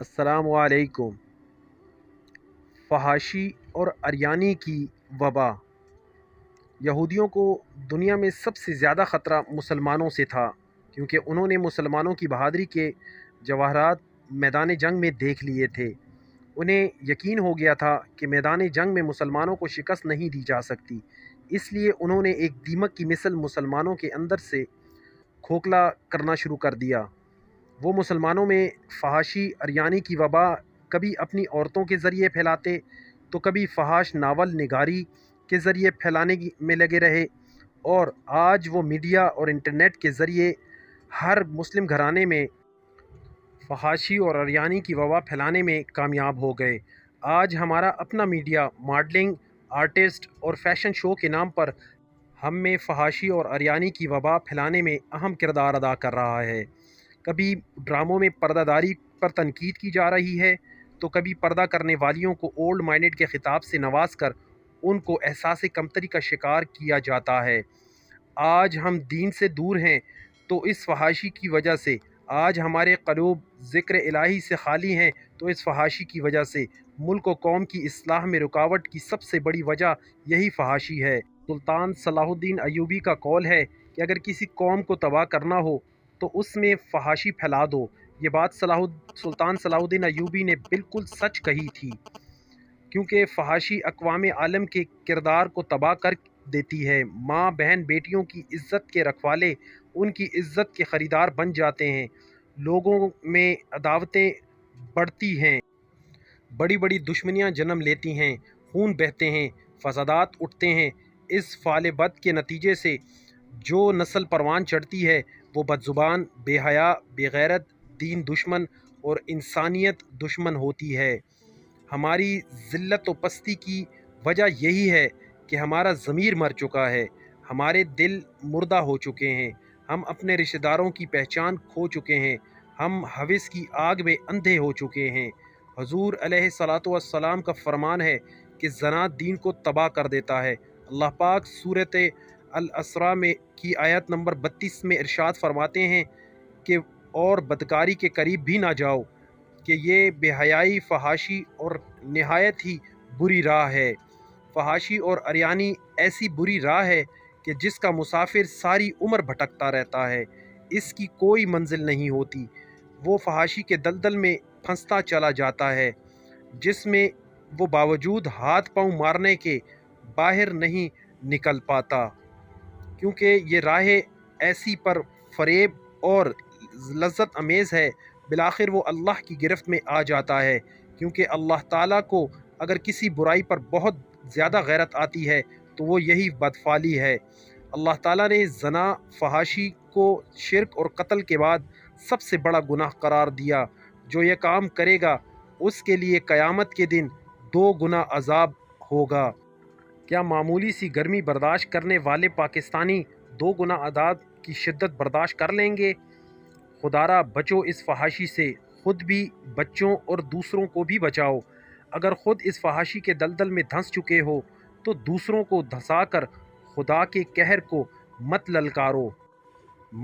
السلام علیکم۔ فحاشی اور عریانی کی وبا۔ یہودیوں کو دنیا میں سب سے زیادہ خطرہ مسلمانوں سے تھا، کیونکہ انہوں نے مسلمانوں کی بہادری کے جواہرات میدان جنگ میں دیکھ لیے تھے۔ انہیں یقین ہو گیا تھا کہ میدان جنگ میں مسلمانوں کو شکست نہیں دی جا سکتی، اس لیے انہوں نے ایک دیمک کی مثل مسلمانوں کے اندر سے کھوکھلا کرنا شروع کر دیا۔ وہ مسلمانوں میں فحاشی عریانی کی وبا کبھی اپنی عورتوں کے ذریعے پھیلاتے تو کبھی فحاش ناول نگاری کے ذریعے پھیلانے میں لگے رہے، اور آج وہ میڈیا اور انٹرنیٹ کے ذریعے ہر مسلم گھرانے میں فحاشی اور عریانی کی وبا پھیلانے میں کامیاب ہو گئے۔ آج ہمارا اپنا میڈیا ماڈلنگ، آرٹسٹ اور فیشن شو کے نام پر ہم میں فحاشی اور عریانی کی وبا پھیلانے میں اہم کردار ادا کر رہا ہے۔ کبھی ڈراموں میں پردہ داری پر تنقید کی جا رہی ہے تو کبھی پردہ کرنے والیوں کو اولڈ مائنڈڈ کے خطاب سے نواز کر ان کو احساس کمتری کا شکار کیا جاتا ہے۔ آج ہم دین سے دور ہیں تو اس فحاشی کی وجہ سے، آج ہمارے قلوب ذکر الہی سے خالی ہیں تو اس فحاشی کی وجہ سے، ملک و قوم کی اصلاح میں رکاوٹ کی سب سے بڑی وجہ یہی فحاشی ہے۔ سلطان صلاح الدین ایوبی کا قول ہے کہ اگر کسی قوم کو تباہ کرنا ہو تو اس میں فحاشی پھیلا دو۔ یہ بات سلطان صلاح الدین ایوبی نے بالکل سچ کہی تھی، کیونکہ فحاشی اقوام عالم کے کردار کو تباہ کر دیتی ہے۔ ماں، بہن، بیٹیوں کی عزت کے رکھوالے ان کی عزت کے خریدار بن جاتے ہیں۔ لوگوں میں عداوتیں بڑھتی ہیں، بڑی بڑی دشمنیاں جنم لیتی ہیں، خون بہتے ہیں، فسادات اٹھتے ہیں۔ اس فعل بد کے نتیجے سے جو نسل پروان چڑھتی ہے وہ بد زبان، بے حیا، بے غیرت، دین دشمن اور انسانیت دشمن ہوتی ہے۔ ہماری ذلت و پستی کی وجہ یہی ہے کہ ہمارا ضمیر مر چکا ہے، ہمارے دل مردہ ہو چکے ہیں، ہم اپنے رشتہ داروں کی پہچان کھو چکے ہیں، ہم ہوس کی آگ میں اندھے ہو چکے ہیں۔ حضور علیہ الصلوۃ والسلام کا فرمان ہے کہ زنا دین کو تباہ کر دیتا ہے۔ اللہ پاک سورۃ الاسراء میں کی آیت نمبر 32 میں ارشاد فرماتے ہیں کہ اور بدکاری کے قریب بھی نہ جاؤ، کہ یہ بے حیائی، فحاشی اور نہایت ہی بری راہ ہے۔ فحاشی اور عریانی ایسی بری راہ ہے کہ جس کا مسافر ساری عمر بھٹکتا رہتا ہے، اس کی کوئی منزل نہیں ہوتی۔ وہ فحاشی کے دلدل میں پھنستا چلا جاتا ہے جس میں وہ باوجود ہاتھ پاؤں مارنے کے باہر نہیں نکل پاتا، کیونکہ یہ راہ ایسی پر فریب اور لذت امیز ہے۔ بالآخر وہ اللہ کی گرفت میں آ جاتا ہے، کیونکہ اللہ تعالیٰ کو اگر کسی برائی پر بہت زیادہ غیرت آتی ہے تو وہ یہی بدفعلی ہے۔ اللہ تعالیٰ نے زنا، فحاشی کو شرک اور قتل کے بعد سب سے بڑا گناہ قرار دیا۔ جو یہ کام کرے گا اس کے لیے قیامت کے دن 2 گنا عذاب ہوگا۔ کیا معمولی سی گرمی برداشت کرنے والے پاکستانی 2 گنا عذاب کی شدت برداشت کر لیں گے؟ خدارا بچو اس فحاشی سے، خود بھی بچوں اور دوسروں کو بھی بچاؤ۔ اگر خود اس فحاشی کے دلدل میں دھنس چکے ہو تو دوسروں کو دھسا کر خدا کے قہر کو مت للکارو۔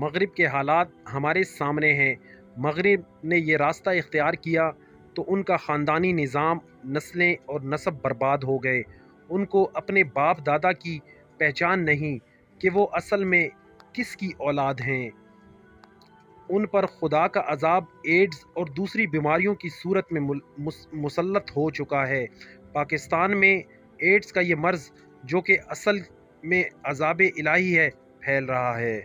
مغرب کے حالات ہمارے سامنے ہیں۔ مغرب نے یہ راستہ اختیار کیا تو ان کا خاندانی نظام، نسلیں اور نسب برباد ہو گئے۔ ان کو اپنے باپ دادا کی پہچان نہیں کہ وہ اصل میں کس کی اولاد ہیں۔ ان پر خدا کا عذاب ایڈز اور دوسری بیماریوں کی صورت میں مسلط ہو چکا ہے۔ پاکستان میں ایڈز کا یہ مرض، جو کہ اصل میں عذاب الہی ہے، پھیل رہا ہے۔